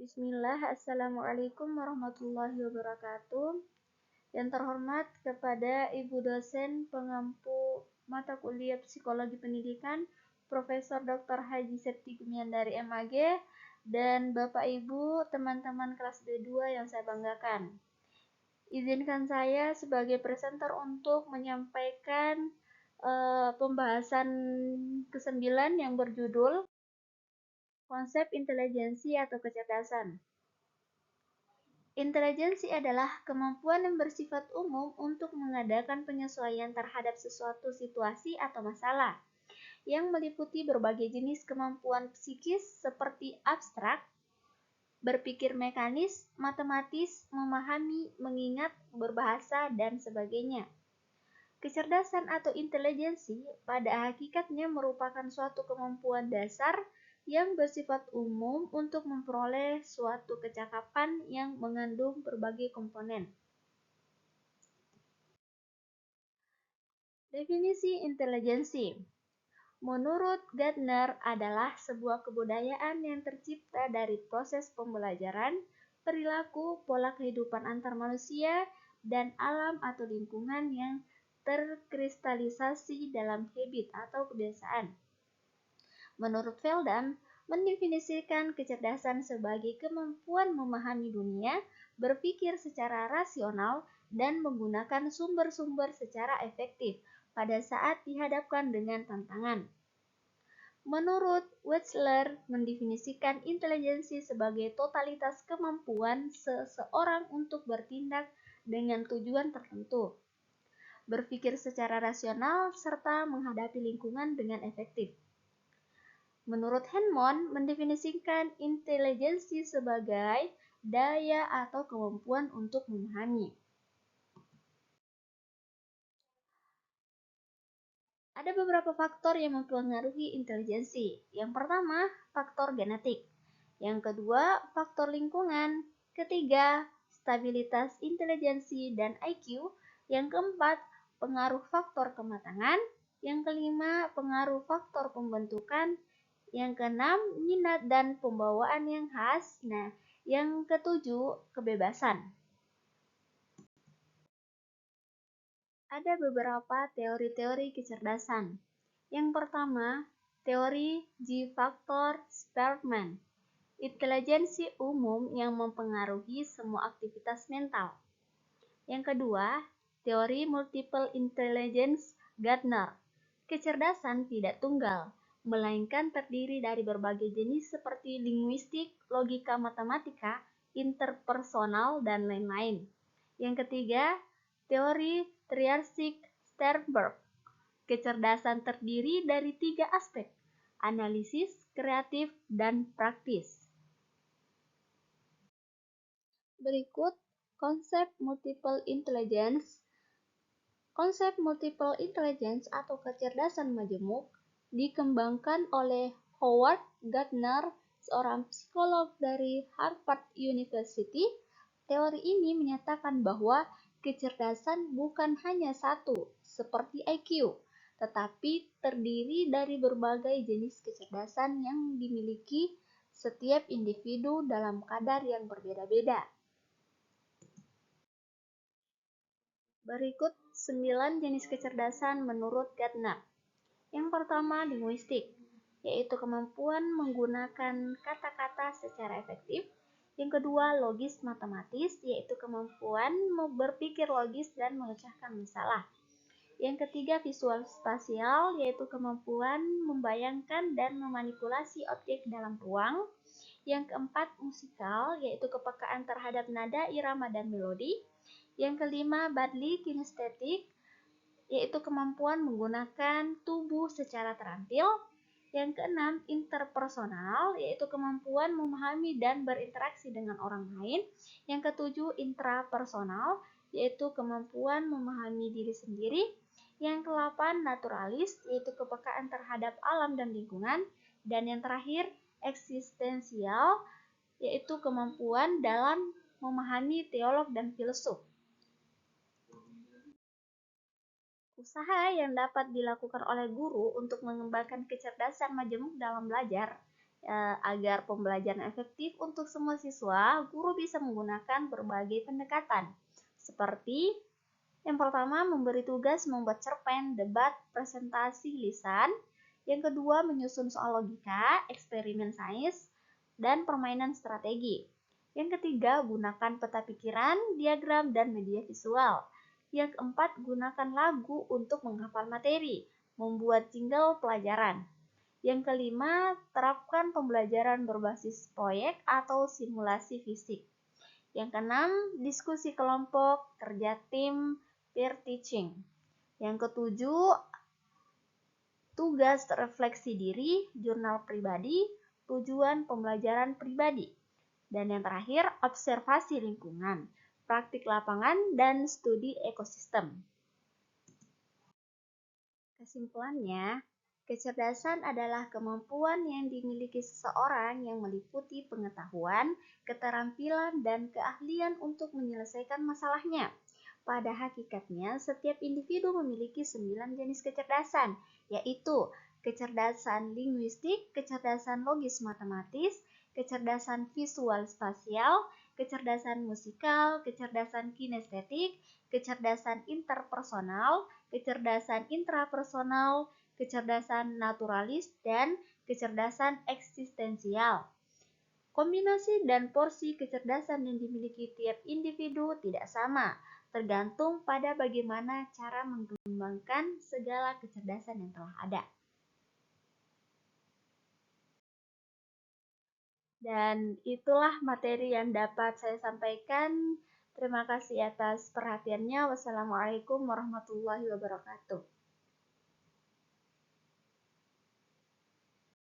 Bismillah, Assalamualaikum warahmatullahi wabarakatuh. Yang terhormat kepada Ibu dosen pengampu mata kuliah Psikologi Pendidikan, Profesor Dr. Haji Septi Gumian dari MAG, dan Bapak Ibu teman-teman kelas D2 yang saya banggakan. Izinkan saya sebagai presenter untuk menyampaikan pembahasan ke-9 yang berjudul Konsep Intelijensi atau Kecerdasan. Intelijensi adalah kemampuan yang bersifat umum untuk mengadakan penyesuaian terhadap sesuatu situasi atau masalah, yang meliputi berbagai jenis kemampuan psikis seperti abstrak, berpikir mekanis, matematis, memahami, mengingat, berbahasa, dan sebagainya. Kecerdasan atau intelijensi pada hakikatnya merupakan suatu kemampuan dasar yang bersifat umum untuk memperoleh suatu kecakapan yang mengandung berbagai komponen. Definisi intelijensi menurut Gardner adalah sebuah kebudayaan yang tercipta dari proses pembelajaran, perilaku, pola kehidupan antar manusia, dan alam atau lingkungan yang terkristalisasi dalam habit atau kebiasaan. Menurut Veldam, mendefinisikan kecerdasan sebagai kemampuan memahami dunia, berpikir secara rasional, dan menggunakan sumber-sumber secara efektif pada saat dihadapkan dengan tantangan. Menurut Wechsler, mendefinisikan intelijensi sebagai totalitas kemampuan seseorang untuk bertindak dengan tujuan tertentu, berpikir secara rasional, serta menghadapi lingkungan dengan efektif. Menurut Hammond, mendefinisikan intelijensi sebagai daya atau kemampuan untuk memahami. Ada beberapa faktor yang mempengaruhi intelijensi. Yang pertama, faktor genetik. Yang kedua, faktor lingkungan. Ketiga, stabilitas intelijensi dan IQ. Yang keempat, pengaruh faktor kematangan. Yang kelima, pengaruh faktor pembentukan. Yang keenam, minat dan pembawaan yang khas. Nah, yang ketujuh, kebebasan. Ada beberapa teori-teori kecerdasan. Yang pertama, teori G-Factor Spearman. Intelijensi umum yang mempengaruhi semua aktivitas mental. Yang kedua, teori Multiple Intelligence Gardner. Kecerdasan tidak tunggal, melainkan terdiri dari berbagai jenis seperti linguistik, logika matematika, interpersonal, dan lain-lain. Yang ketiga, teori Triarchik-Sternberg. Kecerdasan terdiri dari 3 aspek, analisis, kreatif, dan praktis. Berikut konsep multiple intelligence. Konsep multiple intelligence atau kecerdasan majemuk dikembangkan oleh Howard Gardner, seorang psikolog dari Harvard University. Teori ini menyatakan bahwa kecerdasan bukan hanya satu, seperti IQ, tetapi terdiri dari berbagai jenis kecerdasan yang dimiliki setiap individu dalam kadar yang berbeda-beda. Berikut 9 jenis kecerdasan menurut Gardner. Yang pertama, linguistik, yaitu kemampuan menggunakan kata-kata secara efektif. Yang kedua, logis matematis, yaitu kemampuan berpikir logis dan memecahkan masalah. Yang ketiga, visual spasial, yaitu kemampuan membayangkan dan memanipulasi objek dalam ruang. Yang keempat, musikal, yaitu kepekaan terhadap nada, irama, dan melodi. Yang kelima, bodily kinesthetic, yaitu kemampuan menggunakan tubuh secara terampil. Yang keenam, interpersonal, yaitu kemampuan memahami dan berinteraksi dengan orang lain. Yang ketujuh, intrapersonal, yaitu kemampuan memahami diri sendiri. Yang kedelapan, naturalis, yaitu kepekaan terhadap alam dan lingkungan. Dan yang terakhir, eksistensial, yaitu kemampuan dalam memahami teolog dan filsuf. Usaha yang dapat dilakukan oleh guru untuk mengembangkan kecerdasan majemuk dalam belajar Agar pembelajaran efektif untuk semua siswa, guru bisa menggunakan berbagai pendekatan, seperti yang pertama, memberi tugas membuat cerpen, debat, presentasi lisan. Yang kedua, menyusun soal logika, eksperimen sains, dan permainan strategi. Yang ketiga, gunakan peta pikiran, diagram, dan media visual. Yang keempat, gunakan lagu untuk menghafal materi, membuat jingle pelajaran. Yang kelima, terapkan pembelajaran berbasis proyek atau simulasi fisik. Yang keenam, diskusi kelompok, kerja tim, peer teaching. Yang ketujuh, tugas refleksi diri, jurnal pribadi, tujuan pembelajaran pribadi. Dan yang terakhir, observasi lingkungan, praktik lapangan, dan studi ekosistem. Kesimpulannya, kecerdasan adalah kemampuan yang dimiliki seseorang yang meliputi pengetahuan, keterampilan, dan keahlian untuk menyelesaikan masalahnya. Pada hakikatnya, setiap individu memiliki 9 jenis kecerdasan, yaitu kecerdasan linguistik, kecerdasan logis matematis, kecerdasan visual spasial, kecerdasan musikal, kecerdasan kinestetik, kecerdasan interpersonal, kecerdasan intrapersonal, kecerdasan naturalis, dan kecerdasan eksistensial. Kombinasi dan porsi kecerdasan yang dimiliki tiap individu tidak sama, tergantung pada bagaimana cara mengembangkan segala kecerdasan yang telah ada. Dan itulah materi yang dapat saya sampaikan. Terima kasih atas perhatiannya. Wassalamualaikum warahmatullahi wabarakatuh.